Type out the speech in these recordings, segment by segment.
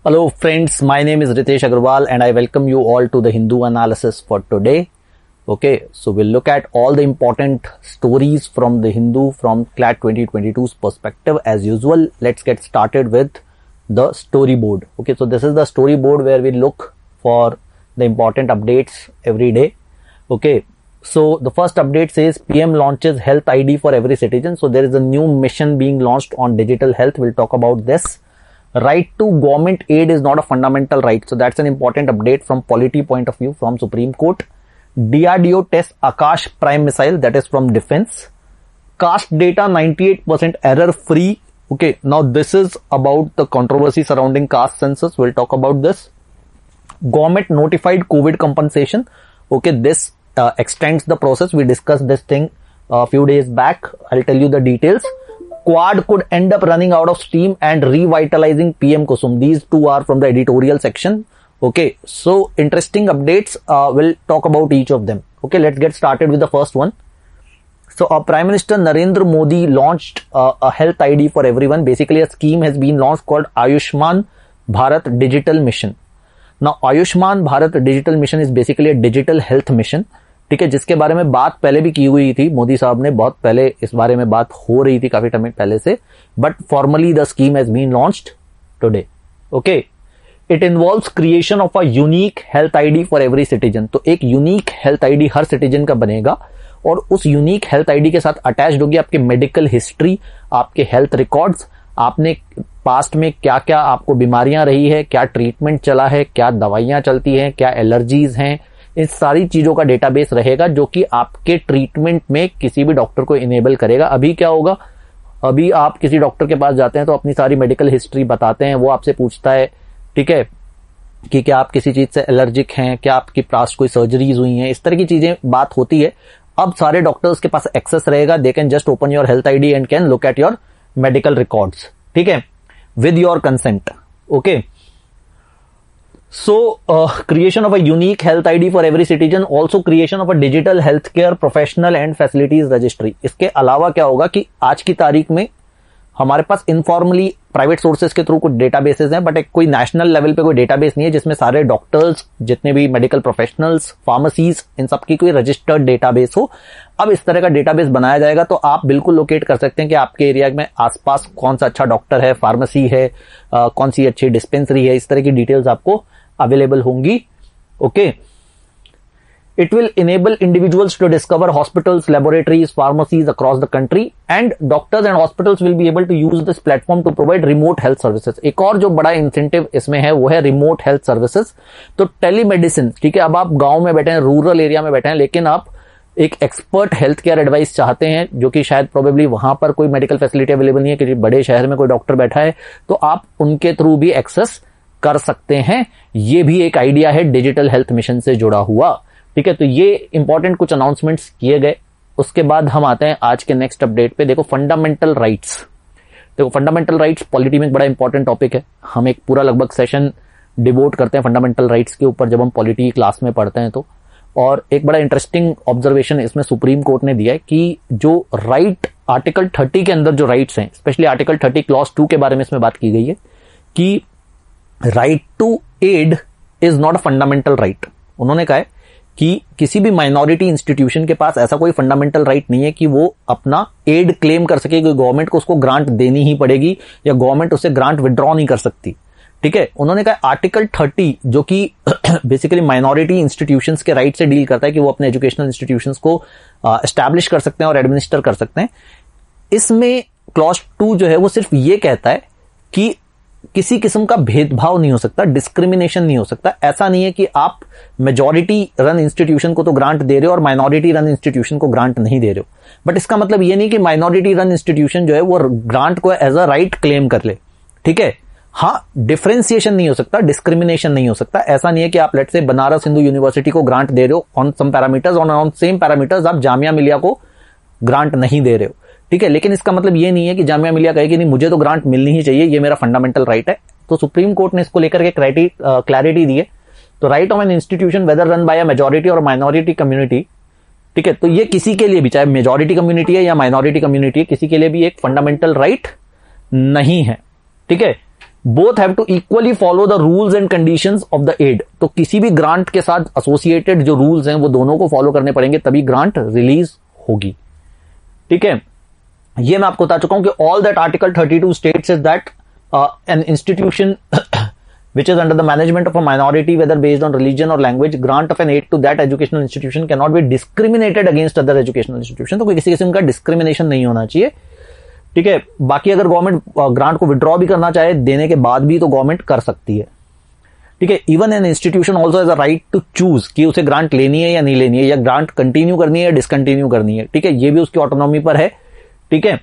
Hello friends, my name is Ritesh Agarwal and I welcome you all to the Hindu analysis for today. Okay, so we'll look at all the important stories from the Hindu from CLAT 2022's perspective. As usual, let's get started with the storyboard. Okay, so this is the storyboard where we look for the important updates every day. Okay, so the first update says PM launches Health ID for every citizen. So there is a new mission being launched on digital health. We'll talk about this. Right to government aid is not a fundamental right. So that's an important update from polity point of view from Supreme Court. DRDO tests Akash Prime missile, that is from defense. Caste data 98% error free. Okay, now this is about the controversy surrounding caste census. We'll talk about this. Government notified COVID compensation. Okay, this extends the process. We discussed this thing a few days back. I'll tell you the details. Quad could end up running out of steam and revitalizing PM Kusum. These two are from the editorial section. Okay, so interesting updates. We'll talk about each of them. Okay, let's get started with the first one. So Prime Minister Narendra Modi launched a health ID for everyone. Basically, a scheme has been launched called Ayushman Bharat Digital Mission. Now, Ayushman Bharat Digital Mission is basically a digital health mission. ठीक है, जिसके बारे में बात पहले भी की हुई थी, मोदी साहब ने बहुत पहले इस बारे में बात हो रही थी काफी टाइम पहले से, but formally the scheme has been launched today. Okay, it involves creation of a unique health ID for every citizen. तो एक यूनिक हेल्थ आईडी हर सिटीजन का बनेगा और उस यूनिक हेल्थ आईडी के साथ अटैच्ड होगी आपकी मेडिकल हिस्ट्री, आपके हेल्थ रिकॉर्ड्स, आपने पास्ट में क्या क्या आपको बीमारियां रही है, क्या ट्रीटमेंट चला है, क्या दवाइयां चलती हैं, क्या एलर्जीज हैं, इस सारी चीजों का डेटाबेस रहेगा जो कि आपके ट्रीटमेंट में किसी भी डॉक्टर को इनेबल करेगा. अभी क्या होगा, अभी आप किसी डॉक्टर के पास जाते हैं तो अपनी सारी मेडिकल हिस्ट्री बताते हैं, वो आपसे पूछता है, ठीक है, कि क्या आप किसी चीज से एलर्जिक हैं, क्या आपकी पास्ट कोई सर्जरीज हुई हैं, इस तरह की चीजें बात होती है. अब सारे डॉक्टर्स के पास एक्सेस रहेगा. They can just open your health ID and can look at your medical records, ठीक है, with your consent. Okay, so creation of a unique health ID for every citizen, also creation of a digital healthcare professional and facilities registry. इसके अलावा क्या होगा कि आज की तारीख में हमारे पास इनफॉर्मली प्राइवेट सोर्सेज के थ्रू कुछ डेटाबेसेस हैं, बट एक कोई नेशनल लेवल पे कोई डेटाबेस नहीं है जिसमें सारे डॉक्टर्स, जितने भी मेडिकल प्रोफेशनल्स, फार्मेसीज, इन सब की कोई रजिस्टर्ड डेटाबेस हो. अब इस तरह का डेटाबेस बनाया जाएगा तो आप बिल्कुल लोकेट कर सकते हैं कि आपके एरिया में आसपास कौन सा अच्छा डॉक्टर है, फार्मेसी है, कौन सी अच्छी डिस्पेंसरी है, इस तरह की डिटेल्स आपको अवेलेबल होंगी. Okay, it will enable individuals to discover hospitals, laboratories, pharmacies across the country, and doctors and hospitals will be able to use this platform to provide remote health services. एक और जो बड़ा incentive इसमें है वो है remote health services. तो telemedicine, ठीक है, अब आप गांव में बैठे हैं, रूरल एरिया में बैठे हैं, लेकिन आप एक एक्सपर्ट हेल्थ केयर एडवाइस चाहते हैं जो कि शायद प्रोबेबली वहां पर कोई मेडिकल फैसिलिटी अवेलेबल नहीं है, कि बड़े शहर में कोई डॉक्टर बैठा है, तो आप उनके थ्रू भी एक्सेस कर सकते हैं. ये भी एक आइडिया है डिजिटल हेल्थ मिशन से जुड़ा हुआ. ठीक है, तो ये इंपॉर्टेंट कुछ अनाउंसमेंट्स किए गए. उसके बाद हम आते हैं आज के नेक्स्ट अपडेट पे. देखो, फंडामेंटल राइट्स. देखो, फंडामेंटल राइट्स पॉलिटी में एक बड़ा इंपॉर्टेंट टॉपिक है. हम एक पूरा लगभग सेशन डिवोट करते हैं फंडामेंटल राइट्स के ऊपर जब हम पॉलिटी क्लास में पढ़ते हैं तो. और एक बड़ा इंटरेस्टिंग ऑब्जर्वेशन इसमें सुप्रीम कोर्ट ने दिया है कि जो राइट आर्टिकल 30 के अंदर जो राइट्स हैं, स्पेशली आर्टिकल 30 क्लॉज 2 के बारे में इसमें बात की गई है कि right to aid is not a fundamental right. उन्होंने कहा है कि किसी भी माइनॉरिटी इंस्टीट्यूशन के पास ऐसा कोई फंडामेंटल राइट नहीं है कि वो अपना एड क्लेम कर सके, कि गवर्नमेंट को उसको ग्रांट देनी ही पड़ेगी या गवर्नमेंट उससे ग्रांट विड्रॉ नहीं कर सकती. ठीक है, उन्होंने कहा आर्टिकल 30 जो कि बेसिकली माइनॉरिटी इंस्टीट्यूशंस के राइट से डील करता है कि वो अपने एजुकेशनल इंस्टीट्यूशंस को एस्टैब्लिश कर सकते हैं और एडमिनिस्टर कर सकते हैं. इसमें क्लॉज 2 जो है वो सिर्फ ये कहता है कि किसी किस्म का भेदभाव नहीं हो सकता, डिस्क्रिमिनेशन नहीं हो सकता. ऐसा नहीं है कि आप मेजॉरिटी रन इंस्टीट्यूशन को तो ग्रांट दे रहे हो और माइनॉरिटी रन इंस्टीट्यूशन को ग्रांट नहीं दे रहे हो. बट इसका मतलब ये नहीं कि माइनॉरिटी रन इंस्टीट्यूशन जो है वो ग्रांट को एज अ राइट क्लेम कर ले. ठीक है, हाँ, डिफरेंशिएशन नहीं हो सकता, डिस्क्रिमिनेशन नहीं हो सकता. ऐसा नहीं है कि आप लेट से बनारस हिंदू यूनिवर्सिटी को ग्रांट दे रहे हो on some parameters, on same parameters आप जामिया मिलिया को ग्रांट नहीं दे रहे हो. ठीक है, लेकिन इसका मतलब ये नहीं है कि जामिया मिलिया कहे कि नहीं, मुझे तो ग्रांट मिलनी ही चाहिए, ये मेरा फंडामेंटल राइट है. तो सुप्रीम कोर्ट ने इसको लेकर के क्लैरिटी दी है. तो right of an institution whether run by a majority और माइनॉरिटी कम्युनिटी, ठीक है, तो ये किसी के लिए भी, चाहे मेजॉरिटी कम्युनिटी है या माइनॉरिटी कम्युनिटी है, किसी के लिए भी एक फंडामेंटल राइट नहीं है. ठीक है, both have to equally follow the rules and conditions of the aid. तो किसी भी ग्रांट के साथ एसोसिएटेड जो रूल्स हैं वो दोनों को फॉलो करने पड़ेंगे, तभी ग्रांट रिलीज होगी। ठीक है, ये मैं आपको बता चुका हूं कि all that article 32 states is that an institution which is under the management of a minority, whether based on religion or language, grant of an aid to that educational institution cannot be discriminated against other educational institution। तो कोई किसी किस्म का discrimination नहीं होना चाहिए। ठीक है, बाकी अगर गवर्नमेंट ग्रांट को विड्रॉ भी करना चाहे देने के बाद भी तो गवर्नमेंट कर सकती है। ठीक है, even an institution also has a right to choose कि उसे ग्रांट लेनी है या नहीं लेनी है, या ग्रांट कंटिन्यू करनी है या डिसकंटिन्यू करनी है। ठीक है, ये भी उसकी ऑटोनॉमी पर है। ठीक है,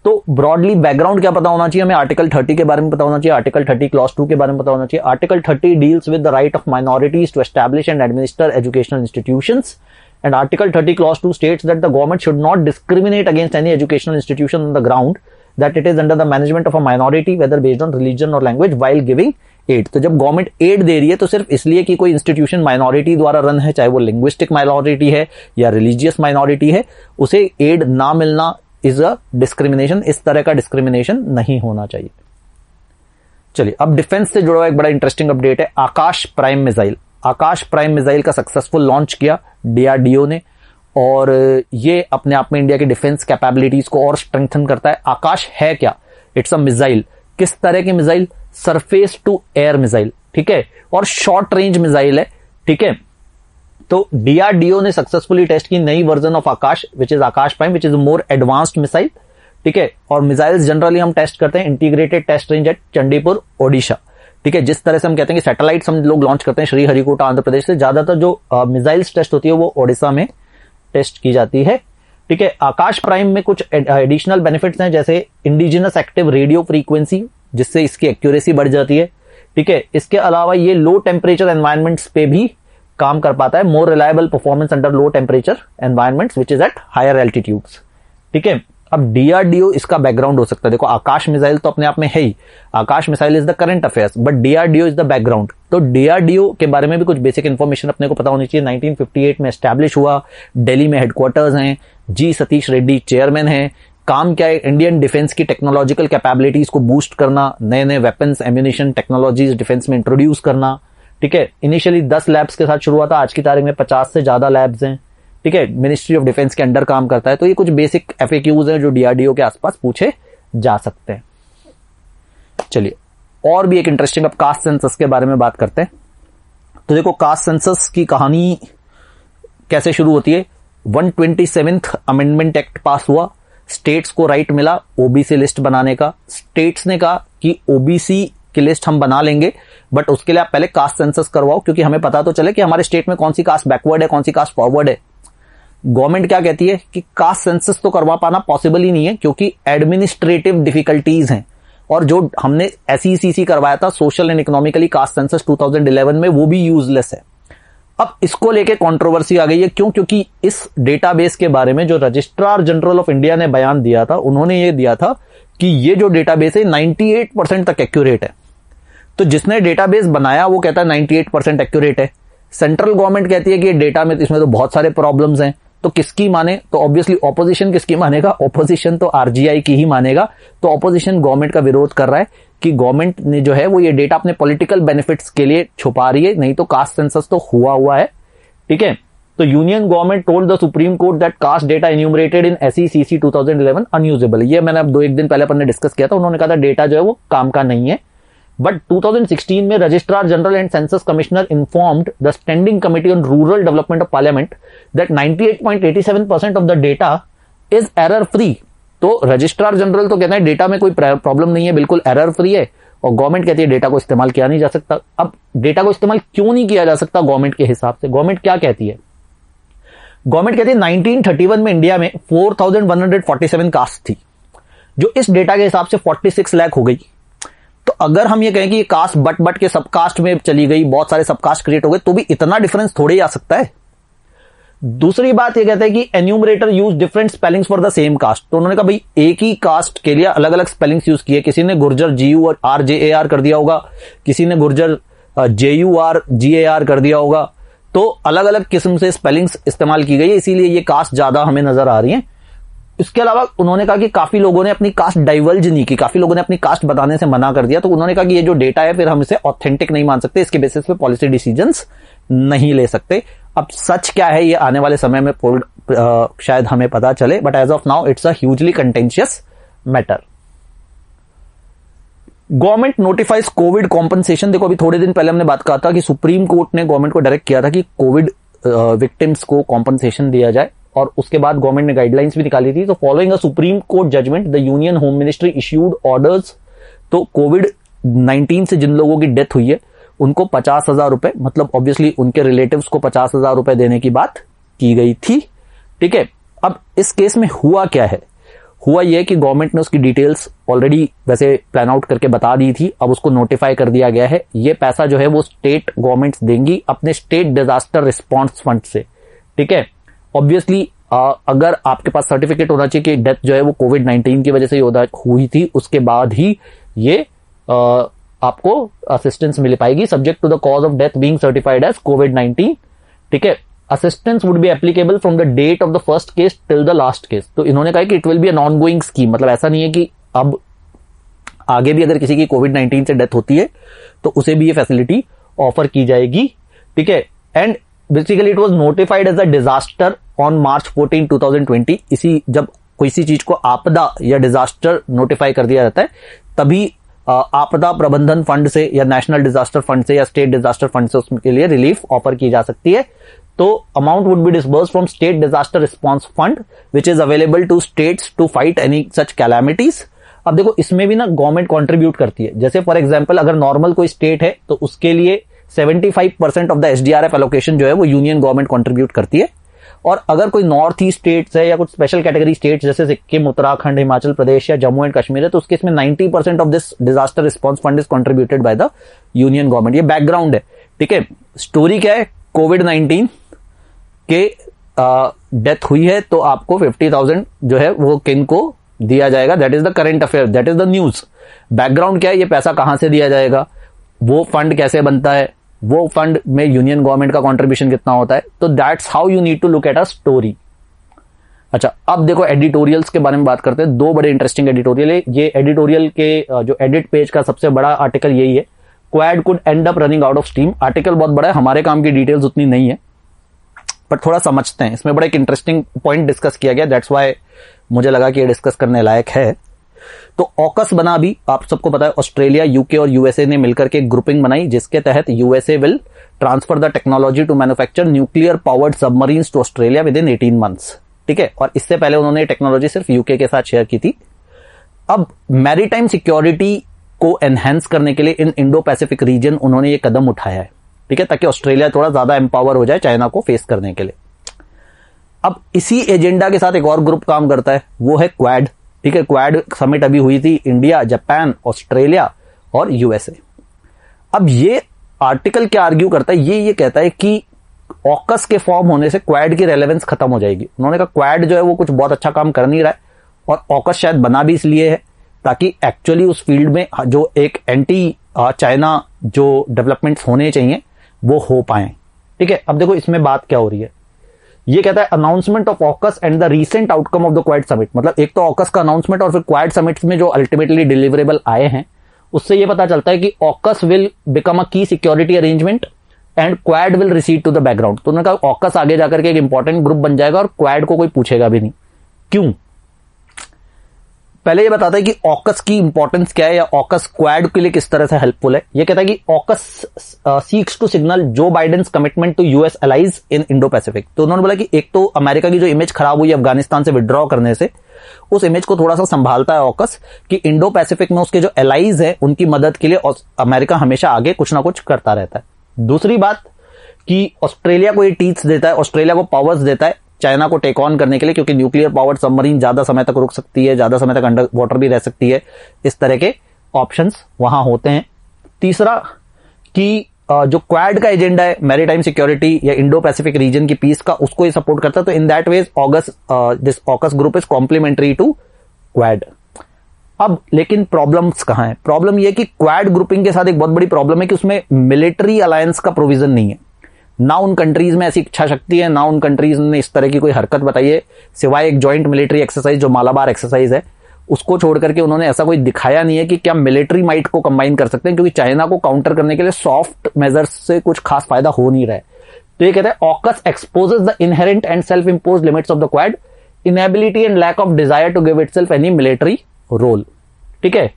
तो ब्रॉडली बैकग्राउंड क्या पता होना चाहिए हमें, आर्टिकल 30 के बारे में पता होना चाहिए, आर्टिकल 30 क्लॉज 2 के बारे में पता होना चाहिए। Article 30 deals with the right of minorities to establish and administer educational institutions, and article 30 clause 2 states that the government should not discriminate against any educational institution on the ground that it is under the management of a minority whether based on religion और language while giving aid. तो जब government add दे रही है तो सिर्फ इसलिए कि कोई इंस्टीट्यूशन माइनॉरिटी द्वारा रन है, चाहे वो लिंग्विस्टिक माइनॉरिटी है या रिलीजियस माइनॉरिटी है, उसे एड ना मिलना इज अ डिस्क्रिमिनेशन। इस तरह का डिस्क्रिमिनेशन नहीं होना चाहिए। चलिए, अब डिफेंस से जुड़ा हुआ एक बड़ा इंटरेस्टिंग अपडेट है, आकाश प्राइम मिसाइल। आकाश प्राइम मिसाइल का सक्सेसफुल लॉन्च किया डीआरडीओ ने, और ये अपने आप में इंडिया की डिफेंस कैपेबिलिटीज को और स्ट्रेंथन करता है। आकाश है क्या? It's a missile. किस तरह की missile? Surface to air missile. ठीक है, और शॉर्ट रेंज मिसाइल है। ठीक है, तो डीआरडीओ ने सक्सेसफुली टेस्ट की नई version of Akash which is Akash prime, which is more advanced missile. ठीक है, और मिसाइल्स जनरली हम टेस्ट करते हैं integrated test range at Chandipur Odisha. ठीक है, जिस तरह से हम कहते हैं कि सैटेलाइट्स हम लोग लॉन्च करते हैं श्रीहरिकोटा आंध्र प्रदेश से, ज्यादातर जो मिसाइल्स टेस्ट होती है वो ओडिशा में टेस्ट की जाती है। ठीक है, आकाश प्राइम में कुछ एडिशनल बेनिफिट्स हैं, जैसे इंडिजिनस एक्टिव रेडियो फ्रीक्वेंसी, जिससे इसकी एक्यूरेसी बढ़ जाती है। ठीक है, इसके अलावा ये लो टेम्परेचर एनवायरमेंट्स पे भी काम कर पाता है, more reliable performance under low temperature environments which is at higher altitudes. ठीक है, अब डीआरडीओ इसका बैकग्राउंड हो सकता है। देखो, आकाश मिसाइल तो अपने आप में है ही, Akash missile is the current affairs, but DRDO is the background. तो डीआरडीओ के बारे में भी कुछ बेसिक इंफॉर्मेशन अपने को पता होनी चाहिए। 1958 में एस्टैब्लिश हुआ, दिल्ली में हेडक्वार्टर्स हैं, जी सतीश रेड्डी चेयरमैन है। काम क्या है? इंडियन डिफेंस की टेक्नोलॉजिकल कैपेबिलिटीज को बूस्ट करना, नए नए वेपन्स एम्यूनिशन टेक्नोलॉजीज डिफेंस में इंट्रोड्यूस करना। ठीक है, इनिशियली 10 लैब्स के साथ शुरू हुआ था, आज की तारीख में 50 से ज्यादा लैब्स हैं। ठीक है, मिनिस्ट्री ऑफ डिफेंस के अंडर काम करता है। तो ये कुछ बेसिक एफएक्यूज हैं जो डीआरडीओ के आसपास पूछे जा सकते हैं। चलिए, और भी एक इंटरेस्टिंग, अब कास्ट सेंसस के बारे में बात करते हैं। तो देखो, कास्ट सेंसस की कहानी कैसे शुरू होती है। 127th अमेंडमेंट एक्ट पास हुआ, स्टेट्स को राइट मिला ओबीसी लिस्ट बनाने का। स्टेट्स ने कहा कि ओबीसी की लिस्ट हम बना लेंगे, बट उसके लिए आप पहले कास्ट सेंसस करवाओ, क्योंकि हमें पता तो चले कि हमारे स्टेट में कौन सी कास्ट बैकवर्ड है, कौन सी कास्ट फॉरवर्ड है। गवर्नमेंट क्या कहती है कि कास्ट सेंसस तो करवा पाना पॉसिबल ही नहीं है, क्योंकि एडमिनिस्ट्रेटिव डिफिकल्टीज हैं, और जो हमने एसईसीसी करवाया था social and economically caste census 2011 में, वो भी यूजलेस है। अब इसको लेके कंट्रोवर्सी आ गई है। क्यों? क्योंकि इस डेटाबेस के बारे में जो रजिस्ट्रार जनरल ऑफ इंडिया ने बयान दिया था, उन्होंने ये दिया था कि ये जो डेटाबेस है 98% तक एक्यूरेट है। तो जिसने डेटाबेस बनाया वो कहता है 98% एक्यूरेट है, सेंट्रल गवर्नमेंट कहती है कि ये डेटा में इसमें तो बहुत सारे प्रॉब्लम्स हैं। तो किसकी माने? तो ऑब्वियसली ऑपोजिशन किसकी मानेगा? ऑपोजिशन तो आरजीआई की ही मानेगा। तो ऑपोजिशन गवर्नमेंट का विरोध कर रहा है कि गवर्नमेंट ने जो है वो ये डेटा अपने पॉलिटिकल बेनिफिट्स के लिए छुपा रही है, नहीं तो कास्ट सेंसस तो हुआ है। ठीक है, तो union government told the supreme court that caste data enumerated in SECC 2011 unusable. ये मैंने अब 2-1 दिन पहले अपन ने डिस्कस किया था। उन्होंने कहा था डेटा जो है वो काम का नहीं है। बट 2016 में registrar general and census commissioner informed the standing committee on rural development of parliament that 98.87% of the data is error free. तो रजिस्ट्रार जनरल तो कहते हैं डेटा में कोई प्रॉब्लम नहीं है, बिल्कुल एरर फ्री है, और गवर्नमेंट कहती है डेटा को इस्तेमाल किया नहीं जा सकता। अब डेटा को इस्तेमाल क्यों नहीं किया जा सकता गवर्नमेंट के हिसाब से? गवर्नमेंट क्या कहती है? गवर्नमेंट कहती है 1931 में इंडिया में 4147 कास्ट थी, जो इस डेटा के हिसाब से 46 लाख हो गई। तो अगर हम ये कहें कि ये कास्ट बट के सब कास्ट में चली गई, बहुत सारे सब कास्ट क्रिएट हो गए, तो भी इतना डिफरेंस थोड़े ही आ सकता है। दूसरी बात ये कहते हैं कि enumerator use different spellings for the same caste. तो उन्होंने कहा भाई एक ही कास्ट के लिए अलग अलग स्पेलिंग्स यूज किए। किसी ने गुर्जर GURJAR कर दिया होगा, किसी ने गुर्जर JURGAR कर दिया होगा। तो अलग अलग किस्म से स्पेलिंग्स इस्तेमाल की गई है, इसीलिए ये कास्ट ज्यादा हमें नजर आ रही है। इसके अलावा उन्होंने कहा कि काफी लोगों ने अपनी कास्ट डाइवर्ज नहीं की, काफी लोगों ने अपनी कास्ट बताने से मना कर दिया, तो उन्होंने कहा कि ये जो डेटा है फिर हम इसे ऑथेंटिक नहीं मान सकते, इसके बेसिस पे पॉलिसी डिसीजंस नहीं ले सकते। अब सच क्या है ये आने वाले समय में शायद हमें पता चले, but as of now it's a hugely contentious matter. Government notifies COVID compensation. देखो अभी थोड़े दिन पहले हमने बात कहा था कि सुप्रीम कोर्ट ने गवर्नमेंट को डायरेक्ट किया था कि कोविड विक्टिम्स को कॉम्पनसेशन दिया जाए, और उसके बाद गवर्नमेंट ने गाइडलाइंस भी निकाली थी। तो following a Supreme Court judgment the union home ministry issued orders. तो कोविड 19 से जिन लोगों की डेथ हुई है उनको 50,000 रुपए, मतलब ऑब्वियसली उनके रिलेटिव्स को 50,000 रुपए देने की बात की गई थी। ठीक है, अब इस केस में हुआ क्या है? हुआ यह कि गवर्नमेंट ने उसकी डिटेल्स ऑलरेडी वैसे प्लान आउट करके बता दी थी, अब उसको नोटिफाई कर दिया गया है। ये पैसा जो है वो स्टेट गवर्नमेंट्स देंगी अपने स्टेट डिजास्टर रिस्पॉन्स फंड से। ठीक है, ऑब्वियसली अगर आपके पास सर्टिफिकेट होना चाहिए कि डेथ जो है वो कोविड-19 की वजह से हुई थी, उसके बाद ही ये आपको असिस्टेंस मिल पाएगी, subject to the cause of death being certified as कोविड-19। ठीक है, assistance would be applicable from the date of the first case till the last case. तो इन्होंने कहा कि it will be an ongoing scheme, मतलब ऐसा नहीं है कि अब आगे भी अगर किसी की कोविड-19 से डेथ होती है तो उसे भी ये फैसिलिटी ऑफर की जाएगी। ठीक है, and basically it was notified as a disaster on March 14, 2020। इसी जब किसी चीज को आपदा या डिजास्टर नोटिफाई कर दिया जाता है तभी आपदा प्रबंधन फंड से या नेशनल डिजास्टर फंड से या स्टेट डिजास्टर फंड से उसके लिए रिलीफ ऑफर की जा सकती है। तो amount would be disbursed from state disaster response fund which is available to states to fight any such calamities. अब देखो इसमें भी ना गवर्नमेंट कंट्रीब्यूट करती है। जैसे फॉर एग्जांपल अगर नॉर्मल कोई स्टेट है तो उसके लिए 75% ऑफ द SDRF एलोकेशन जो है वो यूनियन गवर्नमेंट कंट्रीब्यूट करती है, और अगर कोई नॉर्थ ईस्ट स्टेट्स है या कुछ स्पेशल कैटेगरी स्टेट्स जैसे सिक्किम, उत्तराखंड, हिमाचल प्रदेश या जम्मू एंड कश्मीर है तो उसके इसमें 90% of this disaster response fund is contributed by the union government. ये बैकग्राउंड है। ठीक है, स्टोरी क्या है? कोविड-19 के डेथ हुई है तो आपको 50,000 जो है वो किन को दिया जाएगा, that is the current affair, that is the news. Background क्या है? ये पैसा कहां से दिया जाएगा, वो फंड कैसे बनता है, वो फंड में यूनियन गवर्नमेंट का कंट्रीब्यूशन कितना होता है। तो that's how you need to look at a story. अच्छा, अब देखो एडिटोरियल्स के बारे में बात करते हैं। दो बड़े इंटरेस्टिंग एडिटोरियल है। ये एडिटोरियल के जो एडिट पेज का सबसे बड़ा आर्टिकल यही है, quad could and up running out of steam. Article बहुत बड़ा है, हमारे काम की डिटेल्स उतनी नहीं है, पर थोड़ा समझते हैं। इसमें बड़ा एक इंटरेस्टिंग पॉइंट डिस्कस किया गया, दैट्स वाई मुझे लगा कि ये डिस्कस करने लायक है। तो ऑकस बना, अभी आप सबको पता है ऑस्ट्रेलिया, यूके और यूएसए ने मिलकर के ग्रुपिंग बनाई जिसके तहत USA will transfer the technology to manufacture nuclear powered submarines to Australia within 18 months. ठीक है, और इससे पहले उन्होंने टेक्नोलॉजी सिर्फ यूके के साथ शेयर की थी। अब मैरीटाइम सिक्योरिटी को एनहेंस करने के लिए इन इंडो पैसिफिक रीजन उन्होंने ये कदम उठाया है। ठीक है, ताकि ऑस्ट्रेलिया थोड़ा ज्यादा एम्पावर हो जाए चाइना को फेस करने के लिए। अब इसी एजेंडा के साथ एक और ग्रुप काम करता है, वो है क्वाड। ठीक है, क्वाड समिट अभी हुई थी, इंडिया, जापान, ऑस्ट्रेलिया और यूएसए। अब ये आर्टिकल क्या आर्ग्यू करता है? ये कहता है कि ऑकस के फॉर्म होने से क्वाड की रेलेवेंस खत्म हो जाएगी। उन्होंने कहा क्वाड जो है वो कुछ बहुत अच्छा काम कर नहीं रहा है, और ऑकस शायद बना भी इसलिए है ताकि एक्चुअली उस फील्ड में जो एक एंटी चाइना जो डेवलपमेंट्स होने चाहिए वो हो पाए। ठीक है, अब देखो इसमें बात क्या हो रही है। ये कहता है announcement of AUKUS and the recent outcome of the quad summit. मतलब एक तो ऑकस का अनाउंसमेंट और फिर क्वाड समिट्स में जो अल्टीमेटली डिलीवरेबल आए हैं उससे ये पता चलता है कि AUKUS will become a key security arrangement and Quad will recede to the background. तो उन्होंने कहा ऑकस आगे जाकर के एक इंपॉर्टेंट ग्रुप बन जाएगा और क्वाड को कोई पूछेगा भी नहीं। क्यों? पहले ये बताता है कि ऑकस की इंपॉर्टेंस क्या है या ऑकस क्वाड के लिए किस तरह से हेल्पफुल है। ये कहता है कि AUKUS seeks to signal Joe Biden's commitment to US allies in Indo Pacific. तो उन्होंने बोला कि एक तो अमेरिका की जो इमेज खराब हुई अफगानिस्तान से विड्रॉ करने से, उस इमेज को थोड़ा सा संभालता है ऑकस कि इंडो पैसिफिक में उसके जो एलाइज है उनकी मदद के लिए अमेरिका हमेशा आगे कुछ ना कुछ करता रहता है। दूसरी बात कि ऑस्ट्रेलिया को ये टीच देता है, ऑस्ट्रेलिया को पावर्स देता है चाइना को टेक ऑन करने के लिए, क्योंकि न्यूक्लियर पावर्ड सबमरीन ज्यादा समय तक रुक सकती है, ज्यादा समय तक अंडर वाटर भी रह सकती है, इस तरह के ऑप्शंस वहां होते हैं। तीसरा कि जो क्वाड का एजेंडा है मैरीटाइम सिक्योरिटी या इंडो पैसिफिक रीजन की पीस का, उसको ये सपोर्ट करता है। तो in that ways this AUKUS group is complementary to Quad. अब लेकिन प्रॉब्लम्स कहां है? प्रॉब्लम यह कि क्वाड ग्रुपिंग के साथ एक बहुत बड़ी प्रॉब्लम है कि उसमें मिलिट्री अलायंस का प्रोविजन नहीं है। ना उन कंट्रीज में ऐसी इच्छा शक्ति है, ना उन कंट्रीज ने इस तरह की कोई हरकत बताई है, सिवाय एक जॉइंट मिलिट्री एक्सरसाइज जो मालाबार एक्सरसाइज है, उसको छोड़ करके उन्होंने ऐसा कोई दिखाया नहीं है कि क्या मिलिट्री माइट को कंबाइन कर सकते हैं, क्योंकि चाइना को काउंटर करने के लिए सॉफ्ट मेजर्स से कुछ खास फायदा हो नहीं रहा है। तो ये कहते हैं AUKUS exposes the inherent and self imposed limits of the Quad, inability and lack of desire to give itself any military role. ठीक है।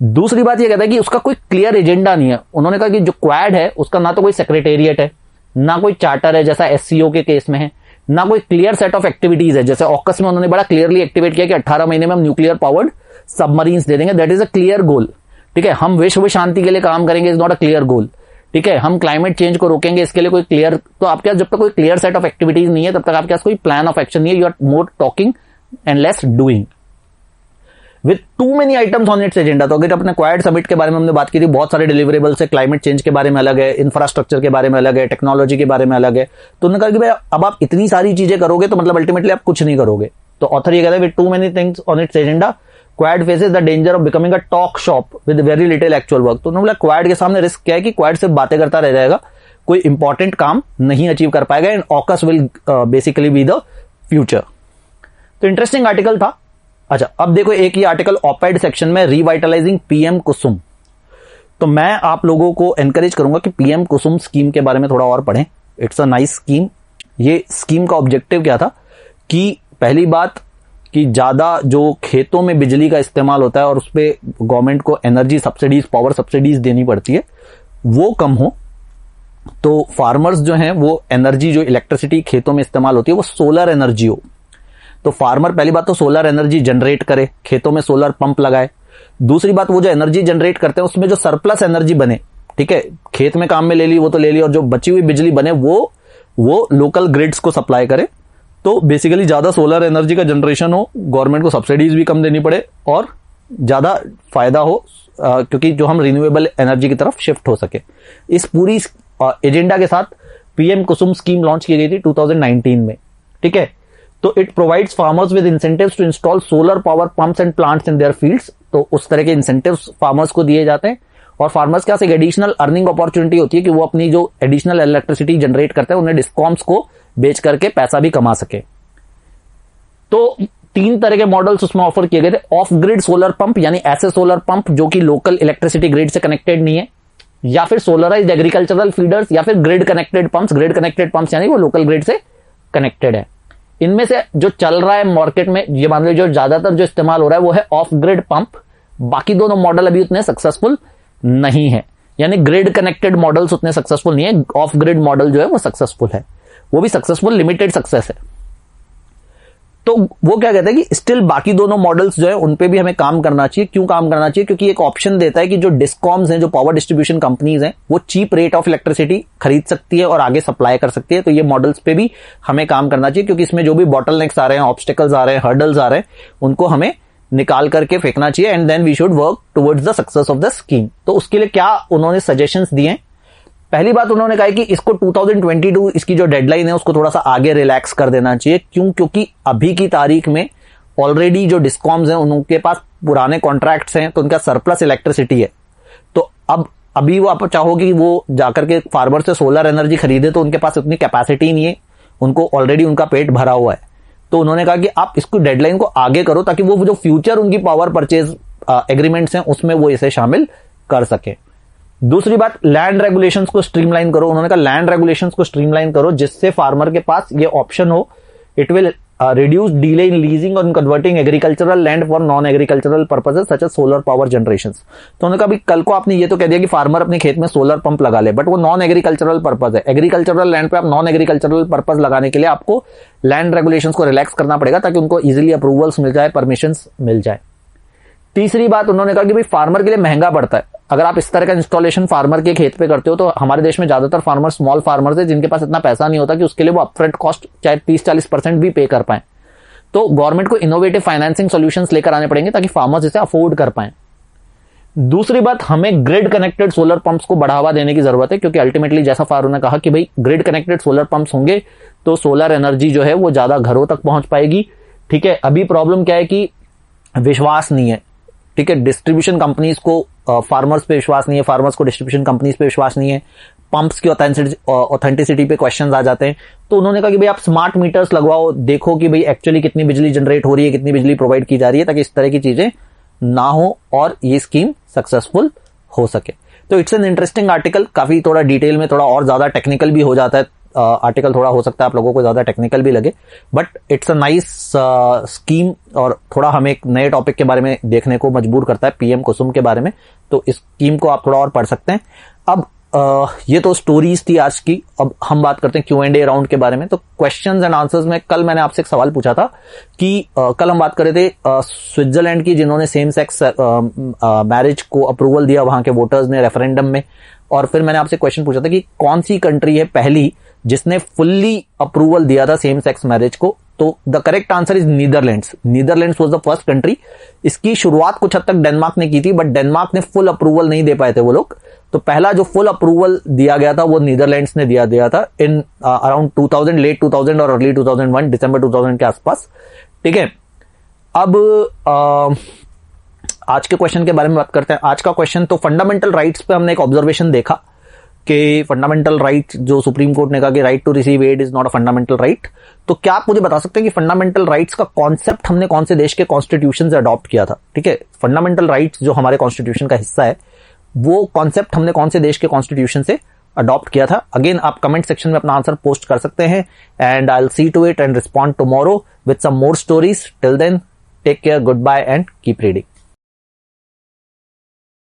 दूसरी बात ये कहता है कि उसका कोई क्लियर एजेंडा नहीं है। उन्होंने कहा कि जो क्वाड है उसका ना तो कोई सेक्रेटेरिएट है, ना कोई चार्टर है जैसा एससीओ के केस में है, ना कोई क्लियर सेट ऑफ एक्टिविटीज है। जैसे ऑकस में उन्होंने बड़ा क्लियरली एक्टिवेट किया कि 18 महीने में हम न्यूक्लियर पावर्ड सबमरीन्स दे देंगे, that is a clear goal. ठीक है। हम विश्व शांति के लिए काम करेंगे, is not a clear goal. ठीक है। हम क्लाइमेट चेंज को रोकेंगे, इसके लिए कोई क्लियर, तो आपके पास जब तक कोई क्लियर सेट ऑफ एक्टिविटीज नहीं है तब तक आपके पास कोई प्लान ऑफ एक्शन नहीं है। You are more talking and less doing with too many items on its agenda. तो अगर अपने क्वाड समिट के बारे में हमने बात की थी, बहुत सारे डिलीवरेबल्स है, क्लाइमेट चेंज के बारे में अलग है, इंफ्रास्ट्रक्चर के बारे में अलग है, टेक्नोलॉजी के बारे में अलग है। तो उन्होंने कहा कि भाई अब आप इतनी सारी चीजें करोगे तो मतलब अल्टीमेटली आप कुछ नहीं करोगे। तो ऑथर ये कहता है with two many things on its agenda quad faces the danger of becoming a talk shop with very little actual work. तो उन्होंने बोला क्वाड के सामने रिस्क क्या है कि क्वाड सिर्फ बातें करता रह जाएगा, कोई इंपॉर्टेंट काम नहीं अचीव कर पाएगा, and AUKUS will basically be the future. तो इंटरेस्टिंग आर्टिकल था। अच्छा, अब देखो एक ही आर्टिकल ऑपेड सेक्शन में, रिवाइटलाइजिंग पीएम कुसुम। तो मैं आप लोगों को एनकरेज करूंगा कि पीएम कुसुम स्कीम के बारे में थोड़ा और पढ़ें। It's a nice scheme. ये स्कीम का ऑब्जेक्टिव क्या था कि पहली बात कि ज्यादा जो खेतों में बिजली का इस्तेमाल होता है और उस पर गवर्नमेंट को एनर्जी सब्सिडीज, पावर सब्सिडीज देनी पड़ती है, वो कम हो। तो फार्मर्स जो हैं वो एनर्जी, जो इलेक्ट्रिसिटी खेतों में इस्तेमाल होती है वो सोलर एनर्जी हो। तो फार्मर पहली बात तो सोलर एनर्जी जनरेट करे, खेतों में सोलर पंप लगाए। दूसरी बात, वो जो एनर्जी जनरेट करते हैं उसमें जो सरप्लस एनर्जी बने, ठीक है, खेत में काम में ले ली वो तो ले ली, और जो बची हुई बिजली बने वो लोकल ग्रिड्स को सप्लाई करे। तो बेसिकली ज्यादा सोलर एनर्जी का जनरेशन हो, गवर्नमेंट को सब्सिडीज भी कम देनी पड़े और ज्यादा फायदा हो, क्योंकि जो हम रिन्यूएबल एनर्जी की तरफ शिफ्ट हो सके। इस पूरी एजेंडा के साथ पीएम कुसुम स्कीम लॉन्च की गई थी 2019 में। ठीक है। तो it provides farmers with incentives to install solar power pumps and plants in their fields. तो उस तरह के इंसेंटिव्स फार्मर्स को दिए जाते हैं, और फार्मर्स के पास एक एडिशनल अर्निंग अपॉर्चुनिटी होती है कि वो अपनी जो एडिशनल इलेक्ट्रिसिटी जनरेट करते हैं उन्हें डिस्कॉम्स को बेच करके पैसा भी कमा सके। तो 3 तरह के मॉडल्स उसमें ऑफर किए गए थे। ऑफ ग्रिड सोलर पंप, यानी ऐसे सोलर पंप जो कि लोकल इलेक्ट्रिसिटी ग्रिड से कनेक्टेड नहीं है, या फिर सोलराइज्ड एग्रीकल्चरल फीडर्स, या फिर grid connected pumps. Grid connected pumps यानी वो लोकल ग्रिड से कनेक्टेड है। इनमें से जो चल रहा है मार्केट में, ये मान लो जो ज्यादातर जो इस्तेमाल हो रहा है वो है ऑफ ग्रिड पंप। बाकी दोनों मॉडल अभी उतने सक्सेसफुल नहीं है, यानी ग्रिड कनेक्टेड मॉडल्स उतने सक्सेसफुल नहीं है। ऑफ ग्रिड मॉडल जो है वो सक्सेसफुल है, वो भी सक्सेसफुल लिमिटेड सक्सेस है। तो वो क्या कहते हैं कि स्टिल बाकी दोनों मॉडल्स जो है उन पे भी हमें काम करना चाहिए। क्यों काम करना चाहिए? क्योंकि एक ऑप्शन देता है कि जो डिस्कॉम्स हैं, जो पावर डिस्ट्रीब्यूशन कंपनीज हैं, वो चीप रेट ऑफ इलेक्ट्रिसिटी खरीद सकती है और आगे सप्लाई कर सकती है। तो ये मॉडल्स पे भी हमें काम करना चाहिए, क्योंकि इसमें जो भी बॉटलनेक्स आ रहे हैं, ऑब्स्टेकल्स आ रहे हैं, हर्डल्स आ रहे हैं, उनको हमें निकाल करके फेंकना चाहिए, and then we should work towards the success of the scheme. तो उसके लिए क्या उन्होंने सजेशंस दिए? पहली बात उन्होंने कहा कि इसको 2022 इसकी जो डेडलाइन है उसको थोड़ा सा आगे रिलैक्स कर देना चाहिए। क्यों? क्योंकि अभी की तारीख में ऑलरेडी जो डिस्कॉम्स हैं उनके पास पुराने कॉन्ट्रैक्ट्स हैं, तो उनका सरप्लस इलेक्ट्रिसिटी है। तो अब अभी वो आप चाहोगे कि वो जाकर के फार्मर से सोलर एनर्जी खरीदे, तो उनके पास उतनी कैपेसिटी नहीं है, उनको ऑलरेडी उनका पेट भरा हुआ है। तो उन्होंने कहा कि आप इसको डेडलाइन को आगे करो, ताकि वो जो फ्यूचर उनकी पावर परचेज एग्रीमेंट्स हैं उसमें वो इसे शामिल कर सके। दूसरी बात, लैंड रेगुलेशंस को स्ट्रीमलाइन करो। उन्होंने कहा लैंड रेगुलेशंस को स्ट्रीमलाइन करो, जिससे फार्मर के पास ये ऑप्शन हो। It will reduce delay in leasing और converting agricultural land for non agricultural purposes such as solar power generation. तो उन्होंने कहा कल को आपने ये तो कह दिया कि फार्मर अपने खेत में सोलर पंप लगा ले, बट वो नॉन एग्रीकल्चरल पर्पज है। एग्रीकल्चरल लैंड पे आप नॉन एग्रीकल्चरल पर्पज लगाने के लिए आपको लैंड रेगुलेशंस को रिलैक्स करना पड़ेगा, ताकि उनको इजिली अप्रूवल्स मिल जाए, परमिशंस मिल जाए। तीसरी बात उन्होंने कहा कि भाई फार्मर के लिए महंगा पड़ता है अगर आप इस तरह का इंस्टॉलेशन फार्मर के खेत पे करते हो। तो हमारे देश में ज्यादातर फार्मर स्मॉल फार्मर्स है, जिनके पास इतना पैसा नहीं होता कि उसके लिए वो अपफ्रंट कॉस्ट चाहे 30-40% भी पे कर पाए। तो गवर्नमेंट को इनोवेटिव फाइनेंसिंग सॉल्यूशंस लेकर आने पड़ेंगे ताकि फार्मर्स इसे अफोर्ड कर पाए। दूसरी बात, हमें ग्रिड कनेक्टेड सोलर पंप्स को बढ़ावा देने की जरूरत है, क्योंकि अल्टीमेटली जैसा फारूक ने कहा कि भाई ग्रिड कनेक्टेड सोलर पंप्स होंगे तो सोलर एनर्जी जो है वो ज्यादा घरों तक पहुंच पाएगी। ठीक है। अभी प्रॉब्लम क्या है कि विश्वास नहीं है। ठीक है। डिस्ट्रीब्यूशन कंपनीज को फार्मर्स पे विश्वास नहीं है, फार्मर्स को डिस्ट्रीब्यूशन कंपनीज पे विश्वास नहीं है, पंप्स की ऑथेंटिसिटी पे क्वेश्चंस आ जाते हैं। तो उन्होंने कहा कि भाई आप स्मार्ट मीटर्स लगवाओ, देखो कि भाई एक्चुअली कितनी बिजली जनरेट हो रही है, कितनी बिजली प्रोवाइड की जा रही है, ताकि इस तरह की चीजें ना हो और ये स्कीम सक्सेसफुल हो सके। तो इट्स एन इंटरेस्टिंग आर्टिकल, काफी थोड़ा डिटेल में, थोड़ा और ज्यादा टेक्निकल भी हो जाता है आर्टिकल, थोड़ा हो सकता है आप लोगों को ज्यादा टेक्निकल भी लगे, but it's a nice scheme और थोड़ा हमें एक नए टॉपिक के बारे में देखने को मजबूर करता है, पीएम कुसुम के बारे में। तो इस स्कीम को आप थोड़ा और पढ़ सकते हैं। अब ये तो स्टोरीज थी आज की। अब हम बात करते हैं Q&A राउंड के बारे में। तो क्वेश्चंस एंड आंसर्स में कल मैंने आपसे एक सवाल पूछा था कि कल हम बात कर रहे थे स्विट्जरलैंड की, जिन्होंने सेम सेक्स मैरिज को अप्रूवल दिया वहां के वोटर्स ने रेफरेंडम में। और फिर मैंने आपसे क्वेश्चन पूछा था कि कौन सी कंट्री है पहली जिसने फुल्ली अप्रूवल दिया था सेम सेक्स मैरिज को। तो the correct answer is Netherlands. Netherlands was the first country. इसकी शुरुआत कुछ हद तक डेनमार्क ने की थी, बट डेनमार्क ने फुल अप्रूवल नहीं दे पाए थे वो लोग। तो पहला जो फुल अप्रूवल दिया गया था वो नीदरलैंड्स ने दिया था इन अराउंड 2000, लेट 2000 और अर्ली 2001, दिसंबर 2000 के आसपास। ठीक है, अब आज के क्वेश्चन के बारे में बात करते हैं। आज का क्वेश्चन तो फंडामेंटल राइट्स पे हमने एक ऑब्जर्वेशन देखा कि फंडामेंटल राइट, जो सुप्रीम कोर्ट ने कहा कि right to receive aid is not a fundamental right. तो क्या आप मुझे बता सकते हैं कि फंडामेंटल राइट्स का कॉन्सेप्ट हमने कौन से देश के कॉन्स्टिट्यूशन से अडॉप्ट किया था? ठीक है, फंडामेंटल राइट्स जो हमारे कॉन्स्टिट्यूशन का हिस्सा है, वो कॉन्सेप्ट हमने कौन से देश के कॉन्स्टिट्यूशन से अडॉप्ट किया था? अगेन आप कमेंट सेक्शन में अपना आंसर पोस्ट कर सकते हैं and I will see to it and respond tomorrow with some more stories. Till then, take care, goodbye and keep reading.